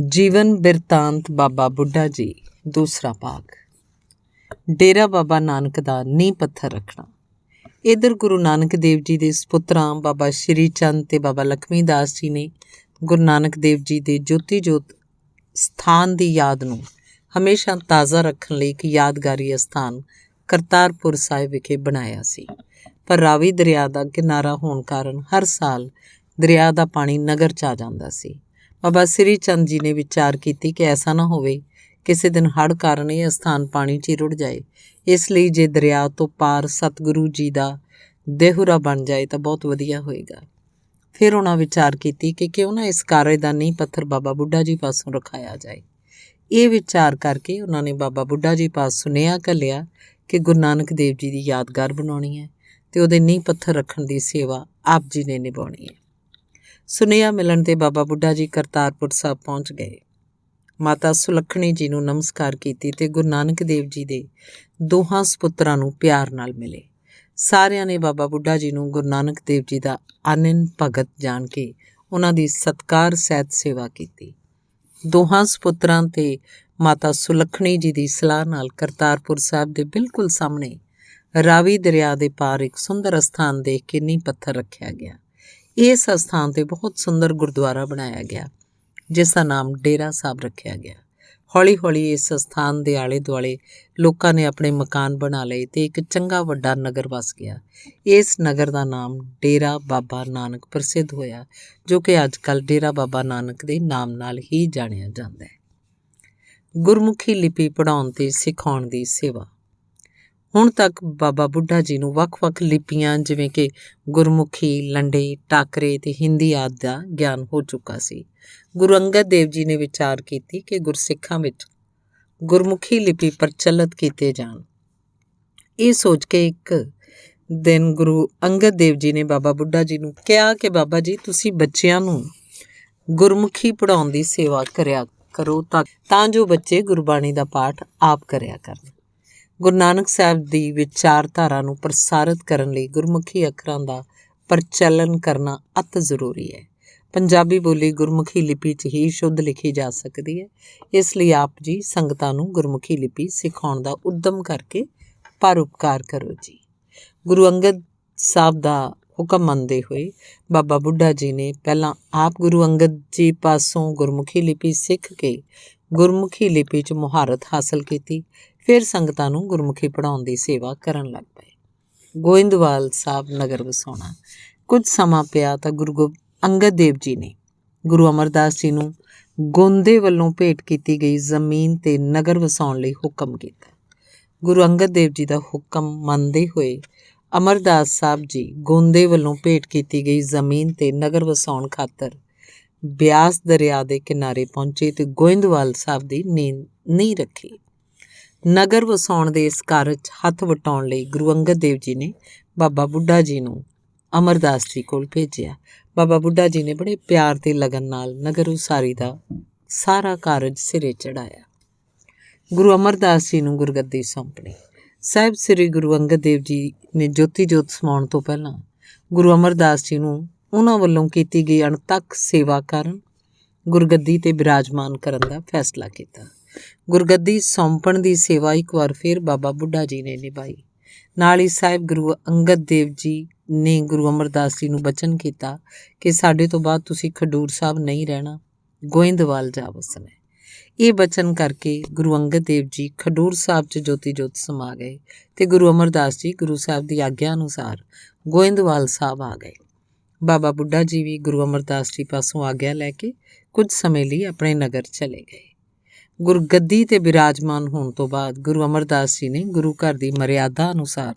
ਜੀਵਨ ਬਿਰਤਾਂਤ ਬਾਬਾ ਬੁੱਢਾ ਜੀ ਦੂਸਰਾ ਭਾਗ। ਡੇਰਾ ਬਾਬਾ ਨਾਨਕ ਦਾ ਨੀਂਹ ਪੱਥਰ ਰੱਖਣਾ। ਇੱਧਰ ਗੁਰੂ ਨਾਨਕ ਦੇਵ ਜੀ ਦੇ ਸਪੁੱਤਰਾਂ ਬਾਬਾ ਸ਼੍ਰੀ ਚੰਦ ਤੇ ਬਾਬਾ ਲਖਮੀ ਦਾਸ ਜੀ ਨੇ ਗੁਰੂ ਨਾਨਕ ਦੇਵ ਜੀ ਦੇ ਜੋਤੀ ਜੋਤ ਸਥਾਨ ਦੀ ਯਾਦ ਨੂੰ ਹਮੇਸ਼ਾ ਤਾਜ਼ਾ ਰੱਖਣ ਲਈ ਇੱਕ ਯਾਦਗਾਰੀ ਅਸਥਾਨ ਕਰਤਾਰਪੁਰ ਸਾਹਿਬ ਵਿਖੇ ਬਣਾਇਆ ਸੀ। ਪਰ ਰਾਵੀ ਦਰਿਆ ਦਾ ਕਿਨਾਰਾ ਹੋਣ ਕਾਰਨ ਹਰ ਸਾਲ ਦਰਿਆ ਦਾ ਪਾਣੀ ਨਗਰ 'ਚ ਆ ਜਾਂਦਾ ਸੀ। ਬਾਬਾ ਸ੍ਰੀ ਚੰਦ ਜੀ ਨੇ ਵਿਚਾਰ ਕੀਤੀ ਕਿ ਐਸਾ ਨਾ ਹੋਵੇ ਕਿਸੇ ਦਿਨ ਹੜ੍ਹ ਕਾਰਨ ਇਹ ਅਸਥਾਨ ਪਾਣੀ 'ਚ ਹੀ ਰੁੜ ਜਾਏ। ਇਸ ਲਈ ਜੇ ਦਰਿਆ ਤੋਂ ਪਾਰ ਸਤਿਗੁਰੂ ਜੀ ਦਾ ਦੇਹੁਰਾ ਬਣ ਜਾਏ ਤਾਂ ਬਹੁਤ ਵਧੀਆ ਹੋਏਗਾ। ਫਿਰ ਉਹਨਾਂ ਵਿਚਾਰ ਕੀਤੀ ਕਿ ਕਿਉਂ ਨਾ ਇਸ ਕਾਰਜ ਦਾ ਨੀਂਹ ਪੱਥਰ ਬਾਬਾ ਬੁੱਢਾ ਜੀ ਪਾਸੋਂ ਰਖਾਇਆ ਜਾਏ। ਇਹ ਵਿਚਾਰ ਕਰਕੇ ਉਹਨਾਂ ਨੇ ਬਾਬਾ ਬੁੱਢਾ ਜੀ ਪਾਸ ਸੁਨੇਹਾ ਘੱਲਿਆ ਕਿ ਗੁਰੂ ਨਾਨਕ ਦੇਵ ਜੀ ਦੀ ਯਾਦਗਾਰ ਬਣਾਉਣੀ ਹੈ ਅਤੇ ਉਹਦੇ ਨੀਂਹ ਪੱਥਰ ਰੱਖਣ ਦੀ ਸੇਵਾ ਆਪ ਜੀ ਨੇ ਨਿਭਾਉਣੀ ਹੈ। ਸੁਨੇਹਾ ਮਿਲਣ 'ਤੇ ਬਾਬਾ ਬੁੱਢਾ ਜੀ ਕਰਤਾਰਪੁਰ ਸਾਹਿਬ ਪਹੁੰਚ ਗਏ। ਮਾਤਾ ਸੁਲੱਖਣੀ ਜੀ ਨੂੰ ਨਮਸਕਾਰ ਕੀਤੀ ਅਤੇ ਗੁਰੂ ਨਾਨਕ ਦੇਵ ਜੀ ਦੇ ਦੋਹਾਂ ਸਪੁੱਤਰਾਂ ਨੂੰ ਪਿਆਰ ਨਾਲ ਮਿਲੇ। ਸਾਰਿਆਂ ਨੇ ਬਾਬਾ ਬੁੱਢਾ ਜੀ ਨੂੰ ਗੁਰੂ ਨਾਨਕ ਦੇਵ ਜੀ ਦਾ ਆਨੰਨ ਭਗਤ ਜਾਣ ਕੇ ਉਹਨਾਂ ਦੀ ਸਤਿਕਾਰ ਸਹਿਤ ਸੇਵਾ ਕੀਤੀ। ਦੋਹਾਂ ਸਪੁੱਤਰਾਂ ਤੇ ਮਾਤਾ ਸੁਲੱਖਣੀ ਜੀ ਦੀ ਸਲਾਹ ਨਾਲ ਕਰਤਾਰਪੁਰ ਸਾਹਿਬ ਦੇ ਬਿਲਕੁਲ ਸਾਹਮਣੇ ਰਾਵੀ ਦਰਿਆ ਦੇ ਪਾਰ ਇੱਕ ਸੁੰਦਰ ਅਸਥਾਨ ਦੇਖ ਕੇ ਨੀਂਹ ਪੱਥਰ ਰੱਖਿਆ ਗਿਆ। ਇਸ ਅਸਥਾਨ 'ਤੇ ਬਹੁਤ ਸੁੰਦਰ ਗੁਰਦੁਆਰਾ ਬਣਾਇਆ ਗਿਆ ਜਿਸ ਦਾ ਨਾਮ ਡੇਰਾ ਸਾਹਿਬ ਰੱਖਿਆ ਗਿਆ। ਹੌਲੀ ਹੌਲੀ ਇਸ ਅਸਥਾਨ ਦੇ ਆਲੇ ਦੁਆਲੇ ਲੋਕਾਂ ਨੇ ਆਪਣੇ ਮਕਾਨ ਬਣਾ ਲਏ ਅਤੇ ਇੱਕ ਚੰਗਾ ਵੱਡਾ ਨਗਰ ਵਸ ਗਿਆ। ਇਸ ਨਗਰ ਦਾ ਨਾਮ ਡੇਰਾ ਬਾਬਾ ਨਾਨਕ ਪ੍ਰਸਿੱਧ ਹੋਇਆ, ਜੋ ਕਿ ਅੱਜ ਕੱਲ੍ਹ ਡੇਰਾ ਬਾਬਾ ਨਾਨਕ ਦੇ ਨਾਮ ਨਾਲ ਹੀ ਜਾਣਿਆ ਜਾਂਦਾ ਹੈ। ਗੁਰਮੁਖੀ ਲਿਪੀ ਪੜ੍ਹਾਉਣ ਅਤੇ ਸਿਖਾਉਣ ਦੀ ਸੇਵਾ। ਹੁਣ ਤੱਕ ਬਾਬਾ ਬੁੱਢਾ ਜੀ ਨੂੰ ਵੱਖ-ਵੱਖ ਲਿਪੀਆਂ ਜਿਵੇਂ ਕਿ ਗੁਰਮੁਖੀ, ਲੰਡੇ, ਟਾਕਰੇ ਅਤੇ ਹਿੰਦੀ ਆਦਿ ਦਾ ਗਿਆਨ ਹੋ ਚੁੱਕਾ ਸੀ। ਗੁਰੂ ਅੰਗਦ ਦੇਵ ਜੀ ਨੇ ਵਿਚਾਰ ਕੀਤੀ ਕਿ ਗੁਰਸਿੱਖਾਂ ਵਿੱਚ ਗੁਰਮੁਖੀ ਲਿਪੀ ਪ੍ਰਚਲਿਤ ਕੀਤੇ ਜਾਣ। ਇਹ ਸੋਚ ਕੇ ਇੱਕ ਦਿਨ ਗੁਰੂ ਅੰਗਦ ਦੇਵ ਜੀ ਨੇ ਬਾਬਾ ਬੁੱਢਾ ਜੀ ਨੂੰ ਕਿਹਾ ਕਿ ਬਾਬਾ ਜੀ ਤੁਸੀਂ ਬੱਚਿਆਂ ਨੂੰ ਗੁਰਮੁਖੀ ਪੜ੍ਹਾਉਣ ਦੀ ਸੇਵਾ ਕਰਿਆ ਕਰੋ ਤਾਂ ਜੋ ਬੱਚੇ ਗੁਰਬਾਣੀ ਦਾ ਪਾਠ ਆਪ ਕਰਿਆ ਕਰਨ। ਗੁਰੂ ਨਾਨਕ ਸਾਹਿਬ ਦੀ ਵਿਚਾਰਧਾਰਾ ਨੂੰ ਪ੍ਰਸਾਰਿਤ ਕਰਨ ਲਈ ਗੁਰਮੁਖੀ ਅੱਖਰਾਂ ਦਾ ਪ੍ਰਚਲਨ ਕਰਨਾ ਅਤਿ ਜ਼ਰੂਰੀ ਹੈ। ਪੰਜਾਬੀ ਬੋਲੀ ਗੁਰਮੁਖੀ ਲਿਪੀ 'ਚ ਹੀ ਸ਼ੁੱਧ ਲਿਖੀ ਜਾ ਸਕਦੀ ਹੈ। ਇਸ ਲਈ ਆਪ ਜੀ ਸੰਗਤਾਂ ਨੂੰ ਗੁਰਮੁਖੀ ਲਿਪੀ ਸਿਖਾਉਣ ਦਾ ਉਦਮ ਕਰਕੇ ਪਰਉਪਕਾਰ ਕਰੋ ਜੀ। ਗੁਰੂ ਅੰਗਦ ਸਾਹਿਬ ਦਾ ਹੁਕਮ ਮੰਨਦੇ ਹੋਏ ਬਾਬਾ ਬੁੱਢਾ ਜੀ ਨੇ ਪਹਿਲਾਂ ਆਪ ਗੁਰੂ ਅੰਗਦ ਜੀ ਪਾਸੋਂ ਗੁਰਮੁਖੀ ਲਿਪੀ ਸਿੱਖ ਕੇ ਗੁਰਮੁਖੀ ਲਿਪੀ 'ਚ ਮੁਹਾਰਤ ਹਾਸਲ ਕੀਤੀ। ਫਿਰ ਸੰਗਤਾਂ ਨੂੰ ਗੁਰਮੁਖੀ ਪੜ੍ਹਾਉਣ ਦੀ ਸੇਵਾ ਕਰਨ ਲੱਗ ਪਏ। ਗੋਇੰਦਵਾਲ ਸਾਹਿਬ ਨਗਰ ਵਸਾਉਣਾ। ਕੁਝ ਸਮਾਂ ਪਿਆ ਤਾਂ ਗੁਰੂ ਅੰਗਦ ਦੇਵ ਜੀ ਨੇ ਗੁਰੂ ਅਮਰਦਾਸ ਜੀ ਨੂੰ ਗੋਂਦੇ ਵੱਲੋਂ ਭੇਟ ਕੀਤੀ ਗਈ ਜ਼ਮੀਨ 'ਤੇ ਨਗਰ ਵਸਾਉਣ ਲਈ ਹੁਕਮ ਕੀਤਾ। ਗੁਰੂ ਅੰਗਦ ਦੇਵ ਜੀ ਦਾ ਹੁਕਮ ਮੰਨਦੇ ਹੋਏ ਅਮਰਦਾਸ ਸਾਹਿਬ ਜੀ ਗੋਂਦੇ ਵੱਲੋਂ ਭੇਟ ਕੀਤੀ ਗਈ ਜ਼ਮੀਨ 'ਤੇ ਨਗਰ ਵਸਾਉਣ ਖਾਤਰ ਬਿਆਸ ਦਰਿਆ ਦੇ ਕਿਨਾਰੇ ਪਹੁੰਚੇ ਅਤੇ ਗੋਇੰਦਵਾਲ ਸਾਹਿਬ ਦੀ ਨੀਂਹ ਰੱਖੀ। ਨਗਰ ਵਸਾਉਣ ਦੇ ਇਸ ਕਾਰਜ 'ਚ ਹੱਥ ਵਟਾਉਣ ਲਈ ਗੁਰੂ ਅੰਗਦ ਦੇਵ ਜੀ ਨੇ ਬਾਬਾ ਬੁੱਢਾ ਜੀ ਨੂੰ ਅਮਰਦਾਸ ਜੀ ਕੋਲ ਭੇਜਿਆ। ਬਾਬਾ ਬੁੱਢਾ ਜੀ ਨੇ ਬੜੇ ਪਿਆਰ ਤੇ ਲਗਨ ਨਾਲ ਨਗਰ ਉਸਾਰੀ ਦਾ ਸਾਰਾ ਕਾਰਜ ਸਿਰੇ ਚੜ੍ਹਾਇਆ। ਗੁਰੂ ਅਮਰਦਾਸ ਜੀ ਨੂੰ ਗੁਰਗੱਦੀ ਸੌਂਪਣੀ। ਸਾਹਿਬ ਸ੍ਰੀ ਗੁਰੂ ਅੰਗਦ ਦੇਵ ਜੀ ਨੇ ਜੋਤੀ ਜੋਤ ਸਮਾਉਣ ਤੋਂ ਪਹਿਲਾਂ ਗੁਰੂ ਅਮਰਦਾਸ ਜੀ ਨੂੰ ਉਹਨਾਂ ਵੱਲੋਂ ਕੀਤੀ ਗਈ ਅਣਥੱਕ ਸੇਵਾ ਕਾਰਨ ਗੁਰਗੱਦੀ 'ਤੇ ਬਿਰਾਜਮਾਨ ਕਰਨ ਦਾ ਫੈਸਲਾ ਕੀਤਾ। ਗੁਰਗੱਦੀ ਸੌਂਪਣ ਦੀ ਸੇਵਾ ਇੱਕ ਵਾਰ ਫਿਰ ਬਾਬਾ ਬੁੱਢਾ ਜੀ ਨੇ ਨਿਭਾਈ। ਨਾਲ ਹੀ ਸਾਹਿਬ ਗੁਰੂ ਅੰਗਦ ਦੇਵ ਜੀ ਨੇ ਗੁਰੂ ਅਮਰਦਾਸ ਜੀ ਨੂੰ ਬਚਨ ਕੀਤਾ ਕਿ ਸਾਡੇ ਤੋਂ ਬਾਅਦ ਤੁਸੀਂ ਖਡੂਰ ਸਾਹਿਬ ਨਹੀਂ ਰਹਿਣਾ, ਗੋਇੰਦਵਾਲ ਜਾ ਵਸਣਾ ਹੈ। ਇਹ ਬਚਨ ਕਰਕੇ ਗੁਰੂ ਅੰਗਦ ਦੇਵ ਜੀ ਖਡੂਰ ਸਾਹਿਬ 'ਚ ਜੋਤੀ ਜੋਤ ਸਮਾ ਗਏ ਅਤੇ ਗੁਰੂ ਅਮਰਦਾਸ ਜੀ ਗੁਰੂ ਸਾਹਿਬ ਦੀ ਆਗਿਆ ਅਨੁਸਾਰ ਗੋਇੰਦਵਾਲ ਸਾਹਿਬ ਆ ਗਏ। ਬਾਬਾ ਬੁੱਢਾ ਜੀ ਵੀ ਗੁਰੂ ਅਮਰਦਾਸ ਜੀ ਪਾਸੋਂ ਆਗਿਆ ਲੈ ਕੇ ਕੁਝ ਸਮੇਂ ਲਈ ਆਪਣੇ ਨਗਰ ਚਲੇ ਗਏ। ਗੁਰਗੱਦੀ 'ਤੇ ਬਿਰਾਜਮਾਨ ਹੋਣ ਤੋਂ ਬਾਅਦ ਗੁਰੂ ਅਮਰਦਾਸ ਜੀ ਨੇ ਗੁਰੂ ਘਰ ਦੀ ਮਰਿਆਦਾ ਅਨੁਸਾਰ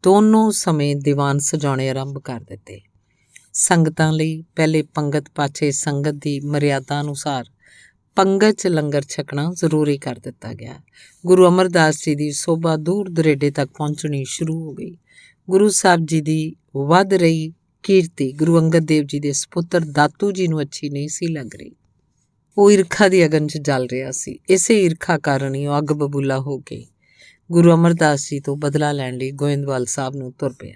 ਦੋਨੋਂ ਸਮੇਂ ਦੀਵਾਨ ਸਜਾਉਣੇ ਆਰੰਭ ਕਰ ਦਿੱਤੇ। ਸੰਗਤਾਂ ਲਈ ਪਹਿਲੇ ਪੰਗਤ ਪਾਛੇ ਸੰਗਤ ਦੀ ਮਰਿਆਦਾ ਅਨੁਸਾਰ ਪੰਗਤ 'ਚ ਲੰਗਰ ਛਕਣਾ ਜ਼ਰੂਰੀ ਕਰ ਦਿੱਤਾ ਗਿਆ। ਗੁਰੂ ਅਮਰਦਾਸ ਜੀ ਦੀ ਸੋਭਾ ਦੂਰ ਦੁਰੇਡੇ ਤੱਕ ਪਹੁੰਚਣੀ ਸ਼ੁਰੂ ਹੋ ਗਈ। ਗੁਰੂ ਸਾਹਿਬ ਜੀ ਦੀ ਵੱਧ ਰਹੀ ਕੀਰਤੀ ਗੁਰੂ ਅੰਗਦ ਦੇਵ ਜੀ ਦੇ ਸਪੁੱਤਰ ਦਾਤੂ ਜੀ ਨੂੰ ਅੱਛੀ ਨਹੀਂ ਸੀ ਲੱਗ ਰਹੀ। ਉਹ ਈਰਖਾ ਦੀ ਅਗਨ 'ਚ ਜਲ ਰਿਹਾ ਸੀ। ਇਸੇ ਈਰਖਾ ਕਾਰਨ ਹੀ ਉਹ ਅੱਗ ਬਬੂਲਾ ਹੋ ਕੇ ਗੁਰੂ ਅਮਰਦਾਸ ਜੀ ਤੋਂ ਬਦਲਾ ਲੈਣ ਲਈ ਗੋਇੰਦਵਾਲ ਸਾਹਿਬ ਨੂੰ ਤੁਰ ਪਿਆ।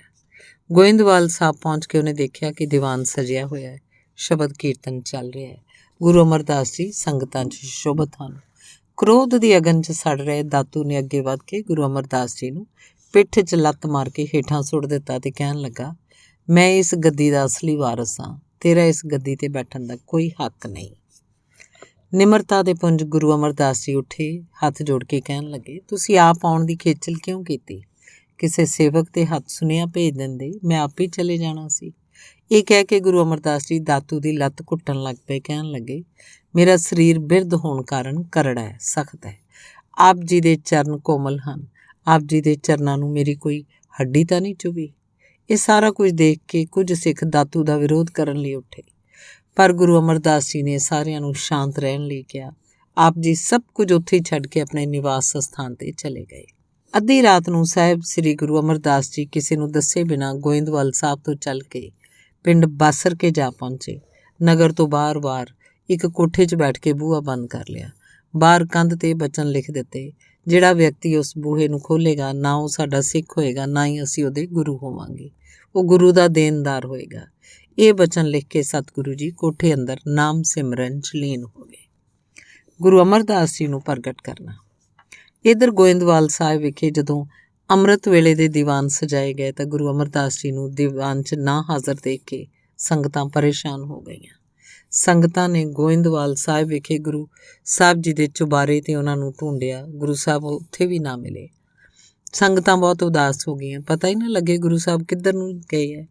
ਗੋਇੰਦਵਾਲ ਸਾਹਿਬ ਪਹੁੰਚ ਕੇ ਉਹਨੇ ਦੇਖਿਆ ਕਿ ਦੀਵਾਨ ਸਜਿਆ ਹੋਇਆ ਹੈ, ਸ਼ਬਦ ਕੀਰਤਨ ਚੱਲ ਰਿਹਾ ਹੈ। ਗੁਰੂ ਅਮਰਦਾਸ ਜੀ ਸੰਗਤਾਂ 'ਚ ਸ਼ੋਭਤ ਹਨ। ਕ੍ਰੋਧ ਦੀ ਅਗਨ 'ਚ ਸੜ ਰਹੇ ਦਾਤੂ ਨੇ ਅੱਗੇ ਵੱਧ ਕੇ ਗੁਰੂ ਅਮਰਦਾਸ ਜੀ ਨੂੰ ਪਿੱਠ 'ਚ ਲੱਤ ਮਾਰ ਕੇ ਹੇਠਾਂ ਸੁੱਟ ਦਿੱਤਾ ਤੇ ਕਹਿਣ ਲੱਗਾ, ਮੈਂ ਇਸ ਗੱਦੀ ਦਾ ਅਸਲੀ ਵਾਰਸ ਹਾਂ, ਤੇਰਾ ਇਸ ਗੱਦੀ 'ਤੇ ਬੈਠਣ ਦਾ ਕੋਈ ਹੱਕ ਨਹੀਂ। ਨਿਮਰਤਾ ਦੇ ਪੁੰਜ ਗੁਰੂ ਅਮਰਦਾਸ ਜੀ ਉੱਠੇ, ਹੱਥ ਜੋੜ ਕੇ ਕਹਿਣ ਲੱਗੇ, ਤੁਸੀਂ ਆਪ ਆਉਣ ਦੀ ਖੇਚਲ ਕਿਉਂ ਕੀਤੀ? ਕਿਸੇ ਸੇਵਕ ਦੇ ਹੱਥ ਸੁਨੇਹਾ ਭੇਜ ਦਿੰਦੇ, ਮੈਂ ਆਪ ਹੀ ਚਲੇ ਜਾਣਾ ਸੀ। ਇਹ ਕਹਿ ਕੇ ਗੁਰੂ ਅਮਰਦਾਸ ਜੀ ਦਾਤੂ ਦੀ ਲੱਤ ਘੁੱਟਣ ਲੱਗ ਪਏ। ਕਹਿਣ ਲੱਗੇ, ਮੇਰਾ ਸਰੀਰ ਬਿਰਧ ਹੋਣ ਕਾਰਨ ਕਰੜਾ ਹੈ, ਸਖਤ ਹੈ। ਆਪ ਜੀ ਦੇ ਚਰਨ ਕੋਮਲ ਹਨ, ਆਪ ਜੀ ਦੇ ਚਰਨਾਂ ਨੂੰ ਮੇਰੀ ਕੋਈ ਹੱਡੀ ਤਾਂ ਨਹੀਂ ਚੁਭੀ। ਇਹ ਸਾਰਾ ਕੁਝ ਦੇਖ ਕੇ ਕੁਝ ਸਿੱਖ ਦਾਤੂ ਦਾ ਵਿਰੋਧ ਕਰਨ ਲਈ ਉੱਠੇ, ਪਰ ਗੁਰੂ ਅਮਰਦਾਸ ਜੀ ਨੇ ਸਾਰਿਆਂ ਨੂੰ ਸ਼ਾਂਤ ਰਹਿਣ ਲਈ ਕਿਹਾ। ਆਪ ਜੀ ਸਭ ਕੁਝ ਉੱਥੇ ਛੱਡ ਕੇ ਆਪਣੇ ਨਿਵਾਸ ਸਥਾਨ 'ਤੇ ਚਲੇ ਗਏ। ਅੱਧੀ ਰਾਤ ਨੂੰ ਸਾਹਿਬ ਸ੍ਰੀ ਗੁਰੂ ਅਮਰਦਾਸ ਜੀ ਕਿਸੇ ਨੂੰ ਦੱਸੇ ਬਿਨਾਂ ਗੋਇੰਦਵਾਲ ਸਾਹਿਬ ਤੋਂ ਚੱਲ ਕੇ ਪਿੰਡ ਬਾਸਰ ਕੇ ਜਾ ਪਹੁੰਚੇ। ਨਗਰ ਤੋਂ ਬਾਹਰ ਇੱਕ ਕੋਠੇ 'ਚ ਬੈਠ ਕੇ ਬੂਹਾ ਬੰਦ ਕਰ ਲਿਆ। ਬਾਹਰ ਕੰਧ 'ਤੇ ਬਚਨ ਲਿਖ ਦਿੱਤੇ, ਜਿਹੜਾ ਵਿਅਕਤੀ ਉਸ ਬੂਹੇ ਨੂੰ ਖੋਲ੍ਹੇਗਾ, ਨਾ ਉਹ ਸਾਡਾ ਸਿੱਖ ਹੋਏਗਾ, ਨਾ ਹੀ ਅਸੀਂ ਉਹਦੇ ਗੁਰੂ ਹੋਵਾਂਗੇ, ਉਹ ਗੁਰੂ ਦਾ ਦੇਣਦਾਰ ਹੋਏਗਾ। ਇਹ ਬਚਨ ਲਿਖ ਕੇ ਸਤਿਗੁਰੂ ਜੀ ਕੋਠੇ ਅੰਦਰ ਨਾਮ ਸਿਮਰਨ 'ਚ ਲੀਨ ਹੋ ਗਏ। ਗੁਰੂ ਅਮਰਦਾਸ ਜੀ ਨੂੰ ਪ੍ਰਗਟ ਕਰਨਾ। ਇੱਧਰ ਗੋਇੰਦਵਾਲ ਸਾਹਿਬ ਵਿਖੇ ਜਦੋਂ ਅੰਮ੍ਰਿਤ ਵੇਲੇ ਦੇ ਦੀਵਾਨ ਸਜਾਏ ਗਏ ਤਾਂ ਗੁਰੂ ਅਮਰਦਾਸ ਜੀ ਨੂੰ ਦੀਵਾਨ 'ਚ ਨਾ ਹਾਜ਼ਰ ਦੇਖ ਕੇ ਸੰਗਤਾਂ ਪਰੇਸ਼ਾਨ ਹੋ ਗਈਆਂ। ਸੰਗਤਾਂ ਨੇ ਗੋਇੰਦਵਾਲ ਸਾਹਿਬ ਵਿਖੇ ਗੁਰੂ ਸਾਹਿਬ ਜੀ ਦੇ ਚੁਬਾਰੇ 'ਤੇ ਉਹਨਾਂ ਨੂੰ ਢੂੰਡਿਆ। ਗੁਰੂ ਸਾਹਿਬ ਉੱਥੇ ਵੀ ਨਾ ਮਿਲੇ। ਸੰਗਤਾਂ ਬਹੁਤ ਉਦਾਸ ਹੋ ਗਈਆਂ, ਪਤਾ ਹੀ ਨਾ ਲੱਗੇ ਗੁਰੂ ਸਾਹਿਬ ਕਿੱਧਰ ਨੂੰ ਗਏ ਹੈ।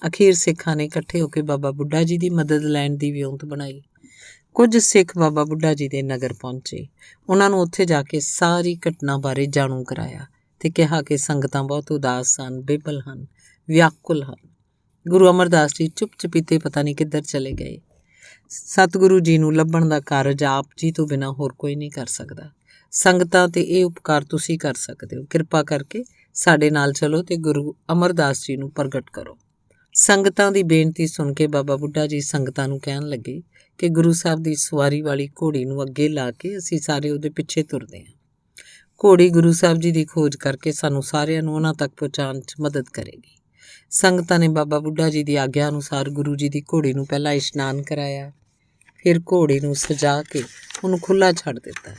ਅਖੀਰ ਸਿੱਖਾਂ ਨੇ ਇਕੱਠੇ ਹੋ ਕੇ ਬਾਬਾ ਬੁੱਢਾ ਜੀ ਦੀ ਮਦਦ ਲੈਣ ਦੀ ਵਿਉਂਤ ਬਣਾਈ। ਕੁਝ ਸਿੱਖ ਬਾਬਾ ਬੁੱਢਾ ਜੀ ਦੇ ਨਗਰ ਪਹੁੰਚੇ। ਉਹਨਾਂ ਨੂੰ ਉੱਥੇ ਜਾ ਕੇ ਸਾਰੀ ਘਟਨਾ ਬਾਰੇ ਜਾਣੂ ਕਰਾਇਆ ਤੇ ਕਿਹਾ ਕਿ ਸੰਗਤਾਂ ਬਹੁਤ ਉਦਾਸ ਹਨ, ਬੇਬਲ ਹਨ, ਵਿਆਕੁਲ ਹਨ। ਗੁਰੂ ਅਮਰਦਾਸ ਜੀ ਚੁੱਪ ਚਪੀਤੇ ਪਤਾ ਨਹੀਂ ਕਿੱਧਰ ਚਲੇ ਗਏ। ਸਤਿਗੁਰੂ ਜੀ ਨੂੰ ਲੱਭਣ ਦਾ ਕਾਰਜ ਆਪ ਜੀ ਤੋਂ ਬਿਨਾਂ ਹੋਰ ਕੋਈ ਨਹੀਂ ਕਰ ਸਕਦਾ। ਸੰਗਤਾਂ 'ਤੇ ਇਹ ਉਪਕਾਰ ਤੁਸੀਂ ਕਰ ਸਕਦੇ ਹੋ। ਕਿਰਪਾ ਕਰਕੇ ਸਾਡੇ ਨਾਲ ਚਲੋ ਤੇ ਗੁਰੂ ਅਮਰਦਾਸ ਜੀ ਨੂੰ ਪ੍ਰਗਟ ਕਰੋ। ਸੰਗਤਾਂ ਦੀ ਬੇਨਤੀ ਸੁਣ ਕੇ ਬਾਬਾ ਬੁੱਢਾ ਜੀ ਸੰਗਤਾਂ ਨੂੰ ਕਹਿਣ ਲੱਗੇ ਕਿ ਗੁਰੂ ਸਾਹਿਬ ਦੀ ਸਵਾਰੀ ਵਾਲੀ ਘੋੜੀ ਨੂੰ ਅੱਗੇ ਲਾ ਕੇ ਅਸੀਂ ਸਾਰੇ ਉਹਦੇ ਪਿੱਛੇ ਤੁਰਦੇ ਹਾਂ। ਘੋੜੀ ਗੁਰੂ ਸਾਹਿਬ ਜੀ ਦੀ ਖੋਜ ਕਰਕੇ ਸਾਨੂੰ ਸਾਰਿਆਂ ਨੂੰ ਉਹਨਾਂ ਤੱਕ ਪਹੁੰਚਾਉਣ 'ਚ ਮਦਦ ਕਰੇਗੀ। ਸੰਗਤਾਂ ਨੇ ਬਾਬਾ ਬੁੱਢਾ ਜੀ ਦੀ ਆਗਿਆ ਅਨੁਸਾਰ ਗੁਰੂ ਜੀ ਦੀ ਘੋੜੀ ਨੂੰ ਪਹਿਲਾਂ ਇਸ਼ਨਾਨ ਕਰਾਇਆ, ਫਿਰ ਘੋੜੀ ਨੂੰ ਸਜਾ ਕੇ ਉਹਨੂੰ ਖੁੱਲ੍ਹਾ ਛੱਡ ਦਿੱਤਾ।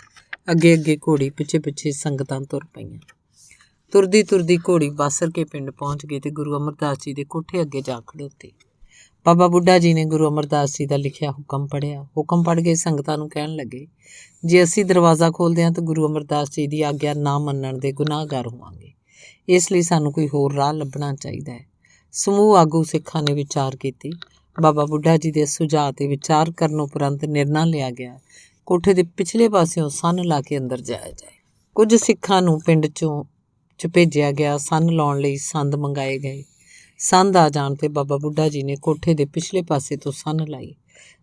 ਅੱਗੇ ਅੱਗੇ ਘੋੜੀ ਪਿੱਛੇ ਪਿੱਛੇ ਸੰਗਤਾਂ ਤੁਰ ਪਈਆਂ। ਤੁਰਦੀ ਘੋੜੀ ਬਾਸਰ ਕੇ ਪਿੰਡ ਪਹੁੰਚ ਗਈ ਤੇ ਗੁਰੂ ਅਮਰਦਾਸ ਜੀ ਦੇ ਕੋਠੇ ਅੱਗੇ ਜਾ ਖੜੋਤੀ। ਬਾਬਾ ਬੁੱਢਾ ਜੀ ਨੇ ਗੁਰੂ ਅਮਰਦਾਸ ਜੀ ਦਾ ਲਿਖਿਆ ਹੁਕਮ ਪੜ੍ਹਿਆ। ਹੁਕਮ ਪੜ੍ਹ ਕੇ ਸੰਗਤਾਂ ਨੂੰ ਕਹਿਣ ਲੱਗੇ, ਜੇ ਅਸੀਂ ਦਰਵਾਜ਼ਾ ਖੋਲ੍ਹਦੇ ਹਾਂ ਤਾਂ ਗੁਰੂ ਅਮਰਦਾਸ ਜੀ ਦੀ ਆਗਿਆ ਨਾ ਮੰਨਣ ਦੇ ਗੁਨਾਹਗਾਰ ਹੋਵਾਂਗੇ। ਇਸ ਲਈ ਸਾਨੂੰ ਕੋਈ ਹੋਰ ਰਾਹ ਲੱਭਣਾ ਚਾਹੀਦਾ ਹੈ। ਸਮੂਹ ਆਗੂ ਸਿੱਖਾਂ ਨੇ ਵਿਚਾਰ ਕੀਤੀ। ਬਾਬਾ ਬੁੱਢਾ ਜੀ ਦੇ ਸੁਝਾਅ 'ਤੇ ਵਿਚਾਰ ਕਰਨ ਉਪਰੰਤ ਨਿਰਣਾ ਲਿਆ ਗਿਆ, ਕੋਠੇ ਦੇ ਪਿਛਲੇ ਪਾਸਿਓਂ ਸੰਨ ਲਾ ਕੇ ਅੰਦਰ ਜਾਇਆ ਜਾਏ। ਕੁਝ ਸਿੱਖਾਂ ਨੂੰ ਪਿੰਡ 'ਚ ਭੇਜਿਆ ਗਿਆ। ਸੰਨ ਲਾਉਣ ਲਈ ਸੰਦ ਮੰਗਾਏ ਗਏ। ਸੰਦ ਆ ਜਾਣ 'ਤੇ ਬਾਬਾ ਬੁੱਢਾ ਜੀ ਨੇ ਕੋਠੇ ਦੇ ਪਿਛਲੇ ਪਾਸੇ ਤੋਂ ਸੰਨ ਲਾਈ।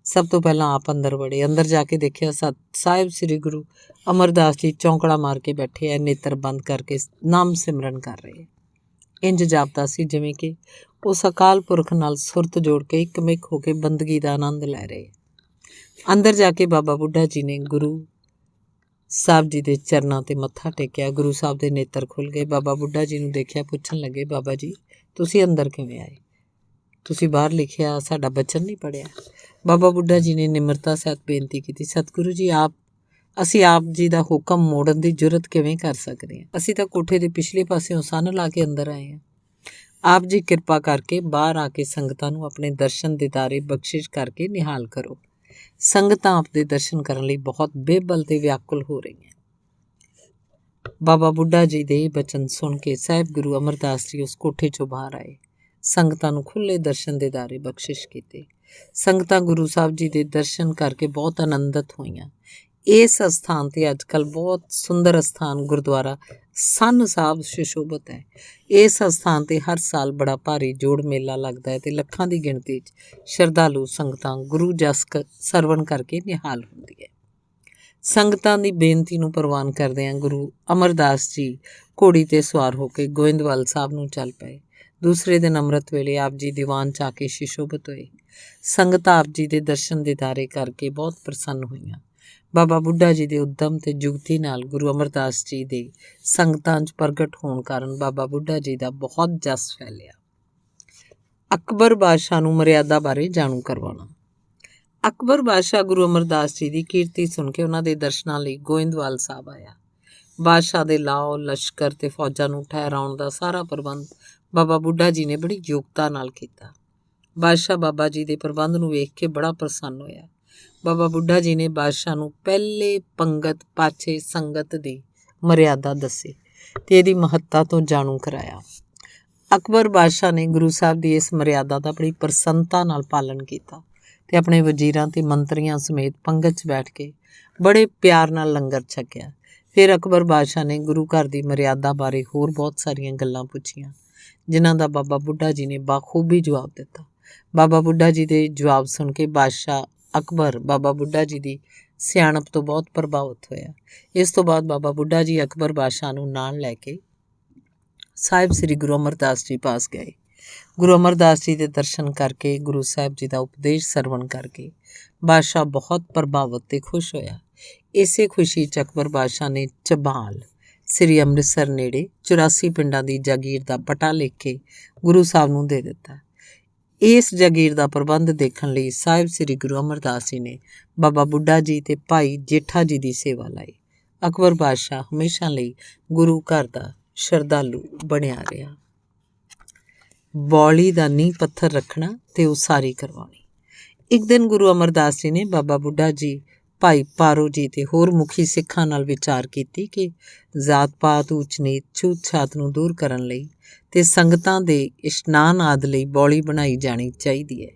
ਸਭ ਤੋਂ ਪਹਿਲਾਂ ਆਪ ਅੰਦਰ ਵੜੇ। ਅੰਦਰ ਜਾ ਕੇ ਦੇਖਿਆ ਸਾਹਿਬ ਸ੍ਰੀ ਗੁਰੂ ਅਮਰਦਾਸ ਜੀ ਚੌਂਕੜਾ ਮਾਰ ਕੇ ਬੈਠੇ ਐ, ਨੇਤਰ ਬੰਦ ਕਰਕੇ ਨਾਮ ਸਿਮਰਨ ਕਰ ਰਹੇ। ਇੰਜ ਜਾਪਦਾ ਸੀ ਜਿਵੇਂ ਕਿ ਉਸ ਅਕਾਲ ਪੁਰਖ ਨਾਲ ਸੁਰਤ ਜੋੜ ਕੇ ਇੱਕਮਿਕ ਹੋ ਕੇ ਬੰਦਗੀ ਦਾ ਆਨੰਦ ਲੈ ਰਹੇ। ਅੰਦਰ ਜਾ ਕੇ ਬਾਬਾ ਬੁੱਢਾ ਜੀ ਨੇ ਗੁਰੂ ਸਾਹਿਬ ਜੀ ਦੇ ਚਰਨਾਂ 'ਤੇ ਮੱਥਾ ਟੇਕਿਆ। ਗੁਰੂ ਸਾਹਿਬ ਦੇ ਨੇਤਰ ਖੁੱਲ੍ਹ ਗਏ। ਬਾਬਾ ਬੁੱਢਾ ਜੀ ਨੂੰ ਦੇਖਿਆ, ਪੁੱਛਣ ਲੱਗੇ, ਬਾਬਾ ਜੀ ਤੁਸੀਂ ਅੰਦਰ ਕਿਵੇਂ ਆਏ? ਤੁਸੀਂ ਬਾਹਰ ਲਿਖਿਆ ਸਾਡਾ ਬਚਨ ਨਹੀਂ ਪੜ੍ਹਿਆ? ਬਾਬਾ ਬੁੱਢਾ ਜੀ ਨੇ ਨਿਮਰਤਾ ਸਹਿਤ ਬੇਨਤੀ ਕੀਤੀ, ਸਤਿਗੁਰੂ ਜੀ ਅਸੀਂ ਆਪ ਜੀ ਦਾ ਹੁਕਮ ਮੋੜਨ ਦੀ ਜੁਰਤ ਕਿਵੇਂ ਕਰ ਸਕਦੇ ਹਾਂ? ਅਸੀਂ ਤਾਂ ਕੋਠੇ ਦੇ ਪਿਛਲੇ ਪਾਸਿਓਂ ਸੰਨ ਲਾ ਕੇ ਅੰਦਰ ਆਏ ਹਾਂ। ਆਪ ਜੀ ਕਿਰਪਾ ਕਰਕੇ ਬਾਹਰ ਆ ਕੇ ਸੰਗਤਾਂ ਨੂੰ ਆਪਣੇ ਦਰਸ਼ਨ ਦੀਦਾਰੇ ਬਖਸ਼ਿਸ਼ ਕਰਕੇ ਨਿਹਾਲ ਕਰੋ। ਸੰਗਤਾਂ ਆਪ ਦੇ ਦਰਸ਼ਨ ਕਰਨ ਲਈ ਬਹੁਤ ਬੇਬਲ ਤੇ ਵਿਆਕੁਲ ਹੋ ਰਹੀਆਂ। ਬਾਬਾ ਬੁੱਢਾ ਜੀ ਦੇ ਬਚਨ ਸੁਣ ਕੇ ਸਾਹਿਬ ਗੁਰੂ ਅਮਰਦਾਸ ਜੀ ਉਸ ਕੋਠੇ 'ਚੋਂ ਬਾਹਰ ਆਏ। ਸੰਗਤਾਂ ਨੂੰ ਖੁੱਲ੍ਹੇ ਦਰਸ਼ਨ ਦੀਦਾਰੇ ਬਖਸ਼ਿਸ਼ ਕੀਤੇ। ਸੰਗਤਾਂ ਗੁਰੂ ਸਾਹਿਬ ਜੀ ਦੇ ਦਰਸ਼ਨ ਕਰਕੇ ਬਹੁਤ ਆਨੰਦਿਤ ਹੋਈਆਂ। ਇਸ ਅਸਥਾਨ 'ਤੇ ਅੱਜ ਕੱਲ੍ਹ ਬਹੁਤ ਸੁੰਦਰ ਅਸਥਾਨ ਗੁਰਦੁਆਰਾ ਸੰਨ ਸਾਹਿਬ ਸੁਸ਼ੋਭਿਤ ਹੈ। ਇਸ ਅਸਥਾਨ 'ਤੇ ਹਰ ਸਾਲ ਬੜਾ ਭਾਰੀ ਜੋੜ ਮੇਲਾ ਲੱਗਦਾ ਹੈ ਤੇ ਲੱਖਾਂ ਦੀ ਗਿਣਤੀ 'ਚ ਸ਼ਰਧਾਲੂ ਸੰਗਤਾਂ ਗੁਰੂ ਜਸ ਸਰਵਣ ਕਰਕੇ ਨਿਹਾਲ ਹੁੰਦੀ ਹੈ। ਸੰਗਤਾਂ ਦੀ ਬੇਨਤੀ ਨੂੰ ਪ੍ਰਵਾਨ ਕਰਦਿਆਂ ਗੁਰੂ ਅਮਰਦਾਸ ਜੀ ਘੋੜੀ 'ਤੇ ਸਵਾਰ ਹੋ ਕੇ ਗੋਇੰਦਵਾਲ ਸਾਹਿਬ ਨੂੰ ਚੱਲ ਪਏ। ਦੂਸਰੇ ਦਿਨ ਅੰਮ੍ਰਿਤ ਵੇਲੇ ਆਪ ਜੀ ਦੀਵਾਨ 'ਚ ਆ ਕੇ ਸੁਸ਼ੋਭਿਤ ਹੋਏ। ਸੰਗਤਾਂ ਆਪ ਜੀ ਦੇ ਦਰਸ਼ਨ ਦੀਦਾਰੇ ਕਰਕੇ ਬਹੁਤ ਪ੍ਰਸੰਨ ਹੋਈਆਂ। ਬਾਬਾ ਬੁੱਢਾ ਜੀ ਦੇ ਉੱਦਮ ਤੇ ਜੁਗਤੀ ਨਾਲ ਗੁਰੂ ਅਮਰਦਾਸ ਜੀ ਦੇ ਸੰਗਤਾਂ 'ਚ ਪ੍ਰਗਟ ਹੋਣ ਕਾਰਨ ਬਾਬਾ ਬੁੱਢਾ ਜੀ ਦਾ ਬਹੁਤ ਜਸ ਫੈਲਿਆ। ਅਕਬਰ ਬਾਦਸ਼ਾਹ ਨੂੰ ਮਰਿਆਦਾ ਬਾਰੇ ਜਾਣੂ ਕਰਵਾਉਣਾ। ਅਕਬਰ ਬਾਦਸ਼ਾਹ ਗੁਰੂ ਅਮਰਦਾਸ ਜੀ ਦੀ ਕੀਰਤੀ ਸੁਣ ਕੇ ਉਹਨਾਂ ਦੇ ਦਰਸ਼ਨਾਂ ਲਈ ਗੋਇੰਦਵਾਲ ਸਾਹਿਬ ਆਇਆ। ਬਾਦਸ਼ਾਹ ਦੇ ਲਾਓ, ਲਸ਼ਕਰ ਤੇ ਫੌਜਾਂ ਨੂੰ ਠਹਿਰਾਉਣ ਦਾ ਸਾਰਾ ਪ੍ਰਬੰਧ ਬਾਬਾ ਬੁੱਢਾ ਜੀ ਨੇ ਬੜੀ ਯੋਗਤਾ ਨਾਲ ਕੀਤਾ। ਬਾਦਸ਼ਾਹ ਬਾਬਾ ਜੀ ਦੇ ਪ੍ਰਬੰਧ ਨੂੰ ਵੇਖ ਕੇ ਬੜਾ ਪ੍ਰਸੰਨ ਹੋਇਆ। ਬਾਬਾ ਬੁੱਢਾ ਜੀ ਨੇ ਬਾਦਸ਼ਾਹ ਨੂੰ ਪਹਿਲੇ ਪੰਗਤ ਪਾਛੇ ਸੰਗਤ ਦੀ ਮਰਿਆਦਾ ਦੱਸੀ ਤੇ ਇਹਦੀ ਮਹੱਤਤਾ ਤੋਂ ਜਾਣੂ ਕਰਾਇਆ। ਅਕਬਰ ਬਾਦਸ਼ਾਹ ਨੇ ਗੁਰੂ ਸਾਹਿਬ ਦੀ ਇਸ ਮਰਿਆਦਾ ਦਾ ਬੜੀ ਪ੍ਰਸੰਨਤਾ ਨਾਲ ਪਾਲਣ ਕੀਤਾ ਤੇ ਆਪਣੇ ਵਜ਼ੀਰਾਂ ਤੇ ਮੰਤਰੀਆਂ ਸਮੇਤ ਪੰਗਤ 'ਚ ਬੈਠ ਕੇ ਬੜੇ ਪਿਆਰ ਨਾਲ ਲੰਗਰ ਛਕਿਆ। ਫਿਰ ਅਕਬਰ ਬਾਦਸ਼ਾਹ ਨੇ ਗੁਰੂ ਘਰ ਦੀ ਮਰਿਆਦਾ ਬਾਰੇ ਹੋਰ ਬਹੁਤ ਸਾਰੀਆਂ ਗੱਲਾਂ ਪੁੱਛੀਆਂ, ਜਿਨ੍ਹਾਂ ਦਾ ਬਾਬਾ ਬੁੱਢਾ ਜੀ ਨੇ ਬਾਖੂਬੀ ਜਵਾਬ ਦਿੱਤਾ। ਬਾਬਾ ਬੁੱਢਾ ਜੀ ਦੇ ਜਵਾਬ ਸੁਣ ਕੇ ਬਾਦਸ਼ਾਹ ਅਕਬਰ ਬਾਬਾ ਬੁੱਢਾ ਜੀ ਦੀ ਸਿਆਣਪ ਤੋਂ ਬਹੁਤ ਪ੍ਰਭਾਵਿਤ ਹੋਇਆ। ਇਸ ਤੋਂ ਬਾਅਦ ਬਾਬਾ ਬੁੱਢਾ ਜੀ ਅਕਬਰ ਬਾਦਸ਼ਾਹ ਨੂੰ ਨਾਲ ਲੈ ਕੇ ਸਾਹਿਬ ਸ੍ਰੀ ਗੁਰੂ ਅਮਰਦਾਸ ਜੀ ਪਾਸ ਗਏ। ਗੁਰੂ ਅਮਰਦਾਸ ਜੀ ਦੇ ਦਰਸ਼ਨ ਕਰਕੇ, ਗੁਰੂ ਸਾਹਿਬ ਜੀ ਦਾ ਉਪਦੇਸ਼ ਸਰਵਣ ਕਰਕੇ ਬਾਦਸ਼ਾਹ ਬਹੁਤ ਪ੍ਰਭਾਵਿਤ ਤੇ ਖੁਸ਼ ਹੋਇਆ। ਇਸੇ ਖੁਸ਼ੀ 'ਚ ਅਕਬਰ ਬਾਦਸ਼ਾਹ ਨੇ ਝਬਾਲ ਸ੍ਰੀ ਅੰਮ੍ਰਿਤਸਰ ਨੇੜੇ 84 ਪਿੰਡਾਂ ਦੀ ਜਾਗੀਰ ਦਾ ਪਟਾ ਲਿਖ ਕੇ ਗੁਰੂ ਸਾਹਿਬ ਨੂੰ ਦੇ ਦਿੱਤਾ। ਇਸ ਜਾਗੀਰ ਦਾ ਪ੍ਰਬੰਧ ਦੇਖਣ ਲਈ ਸਾਹਿਬ ਸ੍ਰੀ ਗੁਰੂ ਅਮਰਦਾਸ ਜੀ ਨੇ ਬਾਬਾ ਬੁੱਢਾ ਜੀ ਤੇ ਭਾਈ ਜੇਠਾ ਜੀ ਦੀ ਸੇਵਾ ਲਈ। ਅਕਬਰ ਬਾਦਸ਼ਾਹ ਹਮੇਸ਼ਾ ਲਈ ਗੁਰੂ ਘਰ ਦਾ ਸ਼ਰਧਾਲੂ ਬਣਿਆ ਰਿਹਾ। ਬੌਲੀ ਦਾ ਨੀਂਹ ਪੱਥਰ ਰੱਖਣਾ ਤੇ ਉਸਾਰੀ ਕਰਵਾਉਣੀ। ਇੱਕ ਦਿਨ ਗੁਰੂ ਅਮਰਦਾਸ ਜੀ ਨੇ ਬਾਬਾ ਬੁੱਢਾ ਜੀ, ਭਾਈ ਪਾਰੋ ਜੀ ਤੇ ਹੋਰ ਮੁਖੀ ਸਿੱਖਾਂ ਨਾਲ ਵਿਚਾਰ ਕੀਤੀ ਕਿ ਜ਼ਾਤ ਪਾਤ, ਊਚ ਨੀਚ, ਛੂਤ ਛਾਤ ਨੂੰ ਦੂਰ ਕਰਨ ਲਈ ਤੇ ਸੰਗਤਾਂ ਦੇ ਇਸ਼ਨਾਨ ਆਦਿ ਲਈ ਬੌਲੀ ਬਣਾਈ ਜਾਣੀ ਚਾਹੀਦੀ ਹੈ।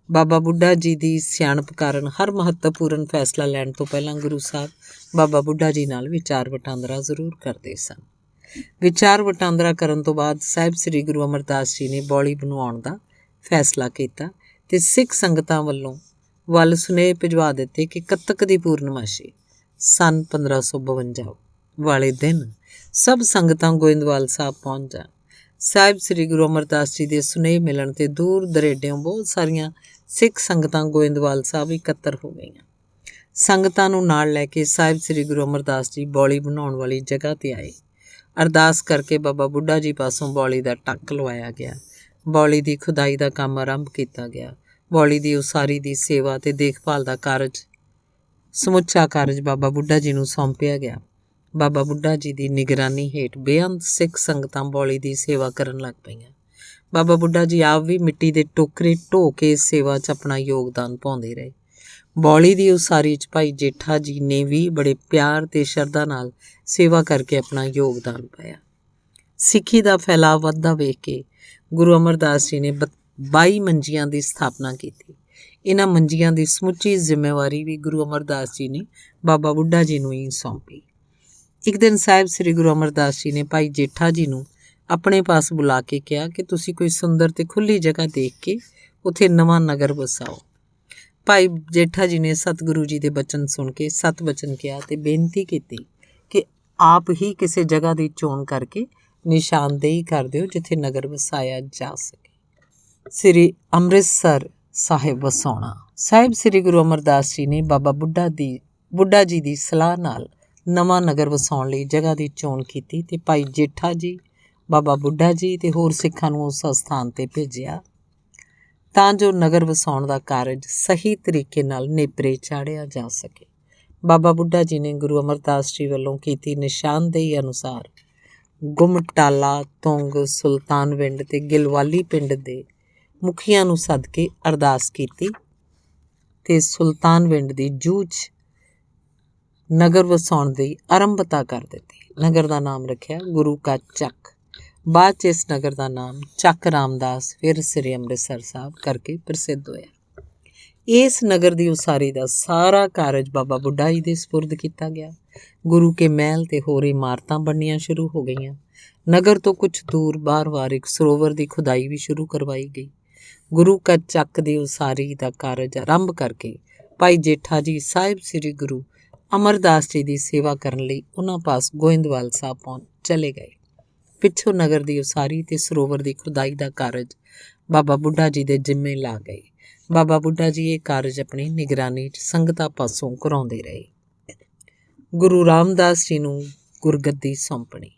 ਬਾਬਾ ਬੁੱਢਾ ਜੀ ਦੀ ਸਿਆਣਪ ਕਾਰਨ ਹਰ ਮਹੱਤਵਪੂਰਨ ਫੈਸਲਾ ਲੈਣ ਤੋਂ ਪਹਿਲਾਂ ਗੁਰੂ ਸਾਹਿਬ ਬਾਬਾ ਬੁੱਢਾ ਜੀ ਨਾਲ ਵਿਚਾਰ ਵਟਾਂਦਰਾ ਜ਼ਰੂਰ ਕਰਦੇ ਸਨ। ਵਿਚਾਰ ਵਟਾਂਦਰਾ ਕਰਨ ਤੋਂ ਬਾਅਦ ਸਾਹਿਬ ਸ੍ਰੀ ਗੁਰੂ ਅਮਰਦਾਸ ਜੀ ਨੇ ਬੌਲੀ ਬਣਵਾਉਣ ਦਾ ਫੈਸਲਾ ਕੀਤਾ ਤੇ ਸਿੱਖ ਸੰਗਤਾਂ ਵੱਲ ਸੁਨੇਹੇ ਭਿਜਵਾ ਦਿੱਤੇ ਕਿ ਕੱਤਕ ਦੀ ਪੂਰਨਮਾਸ਼ੀ ਸੰਨ 1552 ਵਾਲੇ ਦਿਨ ਸਭ ਸੰਗਤਾਂ ਗੋਇੰਦਵਾਲ ਸਾਹਿਬ ਪਹੁੰਚ ਜਾਣ। ਸਾਹਿਬ ਸ੍ਰੀ ਗੁਰੂ ਅਮਰਦਾਸ ਜੀ ਦੇ ਸੁਨੇਹੇ ਮਿਲਣ ਤੇ ਦੂਰ ਦਰੇਡਿਓਂ ਬਹੁਤ ਸਾਰੀਆਂ ਸਿੱਖ ਸੰਗਤਾਂ ਗੋਇੰਦਵਾਲ ਸਾਹਿਬ ਇਕੱਤਰ ਹੋ ਗਈਆਂ। ਸੰਗਤਾਂ ਨੂੰ ਨਾਲ ਲੈ ਕੇ ਸਾਹਿਬ ਸ੍ਰੀ ਗੁਰੂ ਅਮਰਦਾਸ ਜੀ ਬੌਲੀ ਬਣਾਉਣ ਵਾਲੀ ਜਗ੍ਹਾ ਤੇ ਆਏ। ਅਰਦਾਸ ਕਰਕੇ ਬਾਬਾ ਬੁੱਢਾ ਜੀ ਪਾਸੋਂ ਬੌਲੀ ਦਾ ਟੱਕ ਲਵਾਇਆ ਗਿਆ। ਬੌਲੀ ਦੀ ਖੁਦਾਈ ਦਾ ਕੰਮ ਆਰੰਭ ਕੀਤਾ ਗਿਆ। ਬੌਲੀ ਦੀ ਉਸਾਰੀ ਦੀ ਸੇਵਾ ਤੇ ਦੇਖਭਾਲ ਦਾ ਸਮੁੱਚਾ ਕਾਰਜ ਬਾਬਾ ਬੁੱਢਾ ਜੀ ਨੂੰ ਸੌਂਪਿਆ ਗਿਆ। ਬਾਬਾ ਬੁੱਢਾ ਜੀ ਦੀ ਨਿਗਰਾਨੀ ਹੇਠ ਬੇਅੰਤ ਸਿੱਖ ਸੰਗਤਾਂ ਬੌਲੀ ਦੀ ਸੇਵਾ ਕਰਨ ਲੱਗ ਪਈਆਂ। ਬਾਬਾ ਬੁੱਢਾ ਜੀ ਆਪ ਵੀ ਮਿੱਟੀ ਦੇ ਟੋਕਰੇ ਢੋ ਕੇ ਇਸ ਸੇਵਾ 'ਚ ਆਪਣਾ ਯੋਗਦਾਨ ਪਾਉਂਦੇ ਰਹੇ। ਬੌਲੀ ਦੀ ਉਸਾਰੀ 'ਚ ਭਾਈ ਜੇਠਾ ਜੀ ਨੇ ਵੀ ਬੜੇ ਪਿਆਰ ਤੇ ਸ਼ਰਧਾ ਨਾਲ ਸੇਵਾ ਕਰਕੇ ਆਪਣਾ ਯੋਗਦਾਨ ਪਾਇਆ। ਸਿੱਖੀ ਦਾ ਫੈਲਾਅ ਵੱਧਦਾ ਵੇਖ ਕੇ ਗੁਰੂ ਅਮਰਦਾਸ ਜੀ ਨੇ 22 ਮੰਜੀਆਂ ਦੀ ਸਥਾਪਨਾ ਕੀਤੀ। ਇਹਨਾਂ ਮੰਜੀਆਂ ਦੀ ਸਮੁੱਚੀ ਜ਼ਿੰਮੇਵਾਰੀ ਵੀ ਗੁਰੂ ਅਮਰਦਾਸ ਜੀ ਨੇ ਬਾਬਾ ਬੁੱਢਾ ਜੀ ਨੂੰ ਹੀ ਸੌਂਪੀ। ਇੱਕ ਦਿਨ ਸਾਹਿਬ ਸ੍ਰੀ ਗੁਰੂ ਅਮਰਦਾਸ ਜੀ ਨੇ ਭਾਈ ਜੇਠਾ ਜੀ ਨੂੰ ਆਪਣੇ ਪਾਸ ਬੁਲਾ ਕੇ ਕਿਹਾ ਕਿ ਤੁਸੀਂ ਕੋਈ ਸੁੰਦਰ ਤੇ ਖੁੱਲ੍ਹੀ ਜਗ੍ਹਾ ਦੇਖ ਕੇ ਉੱਥੇ ਨਵਾਂ ਨਗਰ ਵਸਾਓ। ਭਾਈ ਜੇਠਾ ਜੀ ਨੇ ਸਤਿਗੁਰੂ ਜੀ ਦੇ ਬਚਨ ਸੁਣ ਕੇ ਸਤ ਬਚਨ ਕਿਹਾ ਤੇ ਬੇਨਤੀ ਕੀਤੀ ਕਿ ਆਪ ਹੀ ਕਿਸੇ ਜਗ੍ਹਾ ਦੀ ਚੋਣ ਕਰਕੇ ਨਿਸ਼ਾਨਦੇਹੀ ਕਰ ਦਿਓ ਜਿੱਥੇ ਨਗਰ ਵਸਾਇਆ ਜਾ ਸਕੇ। ਸ੍ਰੀ ਅੰਮ੍ਰਿਤਸਰ ਸਾਹਿਬ ਵਸਾਉਣਾ। ਸਾਹਿਬ ਸ੍ਰੀ ਗੁਰੂ ਅਮਰਦਾਸ ਜੀ ਨੇ ਬਾਬਾ ਬੁੱਢਾ ਜੀ ਦੀ ਸਲਾਹ ਨਾਲ ਨਵਾਂ ਨਗਰ ਵਸਾਉਣ ਲਈ ਜਗ੍ਹਾ ਦੀ ਚੋਣ ਕੀਤੀ ਤੇ ਭਾਈ ਜੇਠਾ ਜੀ, ਬਾਬਾ ਬੁੱਢਾ ਜੀ ਤੇ ਹੋਰ ਸਿੱਖਾਂ ਨੂੰ ਉਸ ਸਥਾਨ 'ਤੇ ਭੇਜਿਆ ਤਾਂ ਜੋ ਨਗਰ ਵਸਾਉਣ ਦਾ ਕਾਰਜ ਸਹੀ ਤਰੀਕੇ ਨਾਲ ਨੇਪਰੇ ਚਾੜ੍ਹਿਆ ਜਾ ਸਕੇ। ਬਾਬਾ ਬੁੱਢਾ ਜੀ ਨੇ ਗੁਰੂ ਅਮਰਦਾਸ ਜੀ ਵੱਲੋਂ ਕੀਤੀ ਨਿਸ਼ਾਨਦੇਹੀ ਅਨੁਸਾਰ ਗੁਮਟਾਲਾ, ਤੁੰਗ, ਸੁਲਤਾਨਵਿੰਡ ਤੇ ਗਿਲਵਾਲੀ ਪਿੰਡ ਦੇ ਮੁਖੀਆਂ ਨੂੰ ਸੱਦ ਕੇ ਅਰਦਾਸ ਕੀਤੀ ਤੇ ਸੁਲਤਾਨਵਿੰਡ ਦੀ ਜੂਹ 'ਚ ਨਗਰ ਵਸਾਉਣ ਦੀ ਆਰੰਭਤਾ ਕਰ ਦਿੱਤੀ। ਨਗਰ ਦਾ ਨਾਮ ਰੱਖਿਆ ਗੁਰੂ ਕਾ ਚੱਕ। ਬਾਅਦ 'ਚ ਇਸ ਨਗਰ ਦਾ ਨਾਮ ਚੱਕ ਰਾਮਦਾਸ ਫਿਰ ਸ੍ਰੀ ਅੰਮ੍ਰਿਤਸਰ ਸਾਹਿਬ ਕਰਕੇ ਪ੍ਰਸਿੱਧ ਹੋਇਆ। ਇਸ ਨਗਰ ਦੀ ਉਸਾਰੀ ਦਾ ਸਾਰਾ ਕਾਰਜ ਬਾਬਾ ਬੁੱਢਾ ਜੀ ਦੇ ਸਪੁਰਦ ਕੀਤਾ ਗਿਆ। ਗੁਰੂ ਕੇ ਮਹਿਲ ਤੇ ਹੋਰ ਇਮਾਰਤਾਂ ਬਣਨੀਆਂ ਸ਼ੁਰੂ ਹੋ ਗਈਆਂ। ਨਗਰ ਤੋਂ ਕੁਝ ਦੂਰ ਬਾਰ-ਬਾਰ ਇੱਕ ਸਰੋਵਰ ਦੀ ਖੁਦਾਈ ਵੀ ਸ਼ੁਰੂ ਕਰਵਾਈ ਗਈ। ਗੁਰੂ ਕਾ ਚੱਕ ਦੀ ਉਸਾਰੀ ਦਾ ਕਾਰਜ ਆਰੰਭ ਕਰਕੇ ਭਾਈ ਜੇਠਾ ਜੀ ਸਾਹਿਬ ਸ੍ਰੀ ਗੁਰੂ ਅਮਰਦਾਸ ਜੀ ਦੀ ਸੇਵਾ ਕਰਨ ਲਈ ਉਹਨਾਂ ਪਾਸ ਗੋਇੰਦਵਾਲ ਸਾਹਿਬ ਪਹੁੰਚ ਚਲੇ ਗਏ। ਪਿੱਛੋਂ ਨਗਰ ਦੀ ਉਸਾਰੀ ਤੇ ਸਰੋਵਰ ਦੀ ਖੁਦਾਈ ਦਾ ਕਾਰਜ ਬਾਬਾ ਬੁੱਢਾ ਜੀ ਦੇ ਜ਼ਿੰਮੇ ਲਾ ਗਏ। ਬਾਬਾ ਬੁੱਢਾ ਜੀ ਇਹ ਕਾਰਜ ਆਪਣੀ ਨਿਗਰਾਨੀ 'ਚ ਸੰਗਤਾਂ ਪਾਸੋਂ ਕਰਾਉਂਦੇ ਰਹੇ। ਗੁਰੂ ਰਾਮਦਾਸ ਜੀ ਨੂੰ ਗੁਰਗੱਦੀ ਸੌਂਪਣੀ।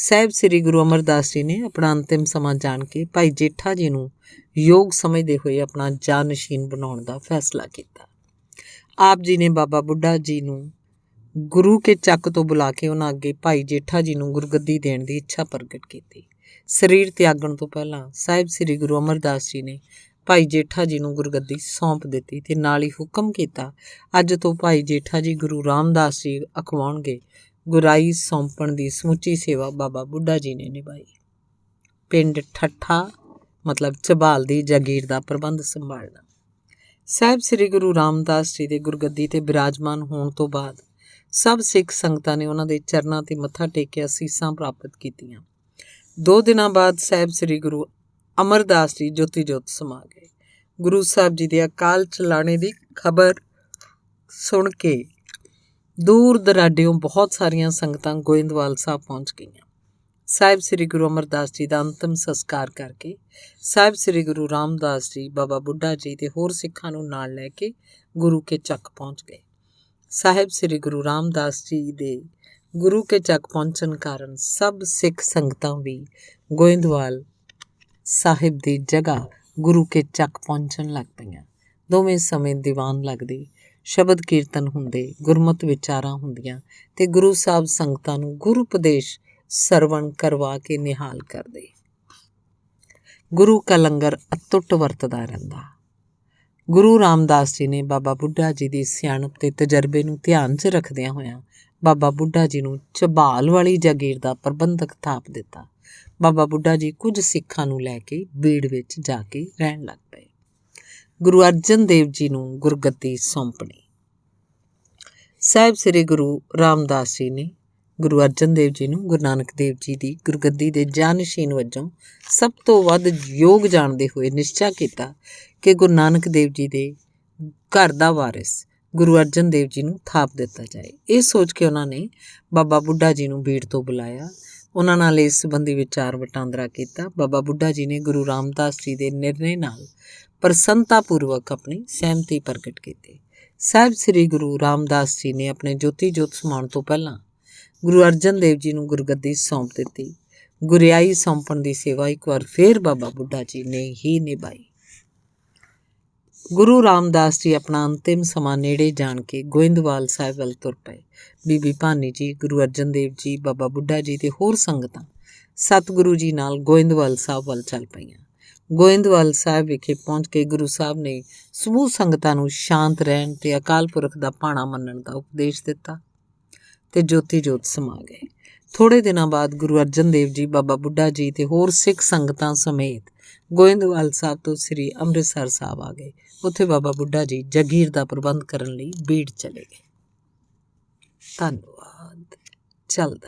ਸਾਹਿਬ ਸ੍ਰੀ ਗੁਰੂ ਅਮਰਦਾਸ ਜੀ ਨੇ ਆਪਣਾ ਅੰਤਿਮ ਸਮਾਂ ਜਾਣ ਕੇ ਭਾਈ ਜੇਠਾ ਜੀ ਨੂੰ ਯੋਗ ਸਮਝਦੇ ਹੋਏ ਆਪਣਾ ਜਾਨਸ਼ੀਨ ਬਣਾਉਣ ਦਾ ਫੈਸਲਾ ਕੀਤਾ। ਆਪ ਜੀ ਨੇ ਬਾਬਾ ਬੁੱਢਾ ਜੀ ਨੂੰ ਗੁਰੂ ਕੇ ਚੱਕ ਤੋਂ ਬੁਲਾ ਕੇ ਉਹਨਾਂ ਅੱਗੇ ਭਾਈ ਜੇਠਾ ਜੀ ਨੂੰ ਗੁਰਗੱਦੀ ਦੇਣ ਦੀ ਇੱਛਾ ਪ੍ਰਗਟ ਕੀਤੀ। ਸਰੀਰ ਤਿਆਗਣ ਤੋਂ ਪਹਿਲਾਂ ਸਾਹਿਬ ਸ੍ਰੀ ਗੁਰੂ ਅਮਰਦਾਸ ਜੀ ਨੇ ਭਾਈ ਜੇਠਾ ਜੀ ਨੂੰ ਗੁਰਗੱਦੀ ਸੌਂਪ ਦਿੱਤੀ ਤੇ ਨਾਲ ਹੀ ਹੁਕਮ ਕੀਤਾ, ਅੱਜ ਤੋਂ ਭਾਈ ਜੇਠਾ ਜੀ ਗੁਰੂ ਰਾਮਦਾਸ ਜੀ ਅਖਵਾਉਣਗੇ। ਗੁਰਾਈ ਸੌਂਪਣ ਦੀ ਸਮੁੱਚੀ ਸੇਵਾ ਬਾਬਾ ਬੁੱਢਾ ਜੀ ਨੇ ਨਿਭਾਈ। ਪਿੰਡ ਠੱਠਾ ਮਤਲਬ ਝਬਾਲ ਦੀ ਜਾਗੀਰ ਦਾ ਪ੍ਰਬੰਧ ਸੰਭਾਲਣਾ। ਸਾਹਿਬ ਸ੍ਰੀ ਗੁਰੂ ਰਾਮਦਾਸ ਜੀ ਦੇ ਗੁਰਗੱਦੀ ਤੇ ਬਿਰਾਜਮਾਨ ਹੋਣ ਤੋਂ ਬਾਅਦ ਸਭ ਸਿੱਖ ਸੰਗਤਾਂ ਨੇ ਉਹਨਾਂ ਦੇ ਚਰਨਾਂ ਤੇ ਮੱਥਾ ਟੇਕਿਆ, ਅਸੀਸਾਂ ਪ੍ਰਾਪਤ ਕੀਤੀਆਂ। 2 ਦਿਨਾਂ ਬਾਅਦ ਸਾਹਿਬ ਸ੍ਰੀ ਗੁਰੂ ਅਮਰਦਾਸ ਜੀ ਜੋਤੀ ਜੋਤ ਸਮਾ ਗਏ। ਗੁਰੂ ਸਾਹਿਬ ਜੀ ਦੇ ਅਕਾਲ ਚਲਾਣੇ ਦੀ ਖਬਰ ਸੁਣ ਕੇ ਦੂਰ ਦਰਾਡਿਓਂ ਬਹੁਤ ਸਾਰੀਆਂ ਸੰਗਤਾਂ ਗੋਇੰਦਵਾਲ ਸਾਹਿਬ ਪਹੁੰਚ ਗਈਆਂ। ਸਾਹਿਬ ਸ੍ਰੀ ਗੁਰੂ ਅਮਰਦਾਸ ਜੀ ਦਾ ਅੰਤਿਮ ਸੰਸਕਾਰ ਕਰਕੇ ਸਾਹਿਬ ਸ੍ਰੀ ਗੁਰੂ ਰਾਮਦਾਸ ਜੀ, ਬਾਬਾ ਬੁੱਢਾ ਜੀ ਤੇ ਹੋਰ ਸਿੱਖਾਂ ਨੂੰ ਨਾਲ ਲੈ ਕੇ ਗੁਰੂ ਕੇ ਚੱਕ ਪਹੁੰਚ ਗਏ। ਸਾਹਿਬ ਸ੍ਰੀ ਗੁਰੂ ਰਾਮਦਾਸ ਜੀ ਦੇ ਗੁਰੂ ਕੇ ਚੱਕ ਪਹੁੰਚਣ ਕਾਰਨ ਸਭ ਸਿੱਖ ਸੰਗਤਾਂ ਵੀ ਗੋਇੰਦਵਾਲ ਸਾਹਿਬ ਦੀ ਜਗ੍ਹਾ ਗੁਰੂ ਕੇ ਚੱਕ ਪਹੁੰਚਣ ਲੱਗ ਪਈਆਂ। ਦੋਵੇਂ ਸਮੇਂ ਦੀਵਾਨ ਲੱਗਦੇ, ਸ਼ਬਦ ਕੀਰਤਨ ਹੁੰਦੇ, ਗੁਰਮਤਿ ਵਿਚਾਰਾਂ ਹੁੰਦੀਆਂ ਤੇ ਗੁਰੂ ਸਾਹਿਬ ਸੰਗਤਾਂ ਨੂੰ ਗੁਰੂ ਉਪਦੇਸ਼ ਸਰਵਣ ਕਰਵਾ ਕੇ ਨਿਹਾਲ ਕਰਦੇ। ਗੁਰੂ ਕਾ ਲੰਗਰ ਅਤੁੱਟ ਵਰਤਦਾ ਰਹਿੰਦਾ। ਗੁਰੂ ਰਾਮਦਾਸ ਜੀ ਨੇ ਬਾਬਾ ਬੁੱਢਾ ਜੀ ਦੀ ਸਿਆਣਪ ਤੇ ਤਜਰਬੇ ਨੂੰ ਧਿਆਨ 'ਚ ਰੱਖਦਿਆਂ ਹੋਇਆਂ ਬਾਬਾ ਬੁੱਢਾ ਜੀ ਨੂੰ ਝਬਾਲ ਵਾਲੀ ਜਾਗੀਰ ਦਾ ਪ੍ਰਬੰਧਕ ਥਾਪ ਦਿੱਤਾ। ਬਾਬਾ ਬੁੱਢਾ ਜੀ ਕੁਝ ਸਿੱਖਾਂ ਨੂੰ ਲੈ ਕੇ ਬੀੜ ਵਿੱਚ ਜਾ ਕੇ ਰਹਿਣ ਲੱਗ ਪਏ। ਗੁਰੂ ਅਰਜਨ ਦੇਵ ਜੀ ਨੂੰ ਗੁਰਗੱਦੀ ਸੌਂਪਣੀ। ਸਾਹਿਬ ਸ੍ਰੀ ਗੁਰੂ ਰਾਮਦਾਸ ਜੀ ਨੇ ਗੁਰੂ ਅਰਜਨ ਦੇਵ ਜੀ ਨੂੰ ਗੁਰੂ ਨਾਨਕ ਦੇਵ ਜੀ ਦੀ ਗੁਰਗੱਦੀ ਦੇ ਜਾਨਸ਼ੀਨ ਵਜੋਂ ਸਭ ਤੋਂ ਵੱਧ ਯੋਗ ਜਾਣਦੇ ਹੋਏ ਨਿਸ਼ਚਾ ਕੀਤਾ ਕਿ ਗੁਰੂ ਨਾਨਕ ਦੇਵ ਜੀ ਦੇ ਘਰ ਦਾ ਵਾਰਿਸ ਗੁਰੂ ਅਰਜਨ ਦੇਵ ਜੀ ਨੂੰ ਥਾਪ ਦਿੱਤਾ ਜਾਏ। ਇਹ ਸੋਚ ਕੇ ਉਹਨਾਂ ਨੇ ਬਾਬਾ ਬੁੱਢਾ ਜੀ ਨੂੰ ਬੀੜ ਤੋਂ ਬੁਲਾਇਆ, ਉਹਨਾਂ ਨਾਲ ਇਸ ਸੰਬੰਧੀ ਵਿਚਾਰ ਵਟਾਂਦਰਾ ਕੀਤਾ। ਬਾਬਾ ਬੁੱਢਾ ਜੀ ਨੇ ਗੁਰੂ ਰਾਮਦਾਸ ਜੀ ਦੇ ਨਿਰਣੇ ਨਾਲ ਪ੍ਰਸੰਨਤਾਪੂਰਵਕ ਆਪਣੀ ਸਹਿਮਤੀ ਪ੍ਰਗਟ ਕੀਤੀ। ਸਾਹਿਬ ਸ੍ਰੀ ਗੁਰੂ ਰਾਮਦਾਸ ਜੀ ਨੇ ਆਪਣੇ ਜੋਤੀ ਜੋਤ ਸਮਾਉਣ ਤੋਂ ਪਹਿਲਾਂ ਗੁਰੂ ਅਰਜਨ ਦੇਵ ਜੀ ਨੂੰ ਗੁਰਗੱਦੀ ਸੌਂਪ ਦਿੱਤੀ। ਗੁਰਿਆਈ ਸੌਂਪਣ ਦੀ ਸੇਵਾ ਇੱਕ ਵਾਰ ਫੇਰ ਬਾਬਾ ਬੁੱਢਾ ਜੀ ਨੇ ਹੀ ਨਿਭਾਈ। ਗੁਰੂ ਰਾਮਦਾਸ ਜੀ ਆਪਣਾ ਅੰਤਿਮ ਸਮਾਂ ਨੇੜੇ ਜਾਣ ਕੇ ਗੋਇੰਦਵਾਲ ਸਾਹਿਬ ਵੱਲ ਤੁਰ ਪਏ। ਬੀਬੀ ਭਾਨੀ ਜੀ, ਗੁਰੂ ਅਰਜਨ ਦੇਵ ਜੀ, ਬਾਬਾ ਬੁੱਢਾ ਜੀ ਤੇ ਹੋਰ ਸੰਗਤਾਂ ਸਤਿਗੁਰੂ ਜੀ ਨਾਲ ਗੋਇੰਦਵਾਲ ਸਾਹਿਬ ਵੱਲ ਚੱਲ ਪਈਆਂ। ਗੋਇੰਦਵਾਲ ਸਾਹਿਬ ਵਿਖੇ ਪਹੁੰਚ ਕੇ ਗੁਰੂ ਸਾਹਿਬ ਨੇ ਸਮੂਹ ਸੰਗਤਾਂ ਨੂੰ ਸ਼ਾਂਤ ਰਹਿਣ ਤੇ ਅਕਾਲ ਪੁਰਖ ਦਾ ਭਾਣਾ ਮੰਨਣ ਦਾ ਉਪਦੇਸ਼ ਦਿੱਤਾ ਤੇ ਜੋਤੀ ਜੋਤ ਸਮਾ ਗਏ। ਥੋੜ੍ਹੇ ਦਿਨਾਂ ਬਾਅਦ ਗੁਰੂ ਅਰਜਨ ਦੇਵ ਜੀ, ਬਾਬਾ ਬੁੱਢਾ ਜੀ ਤੇ ਹੋਰ ਸਿੱਖ ਸੰਗਤਾਂ ਸਮੇਤ ਗੋਇੰਦਵਾਲ ਸਾਹਿਬ ਤੋਂ ਸ੍ਰੀ ਅੰਮ੍ਰਿਤਸਰ ਸਾਹਿਬ ਆ ਗਏ। ਉੱਥੇ ਬਾਬਾ ਬੁੱਢਾ ਜੀ ਜਾਗੀਰ ਦਾ ਪ੍ਰਬੰਧ ਕਰਨ ਲਈ ਬੀੜ ਚਲੇ ਗਏ। ਧੰਨਵਾਦ। ਚੱਲਦਾ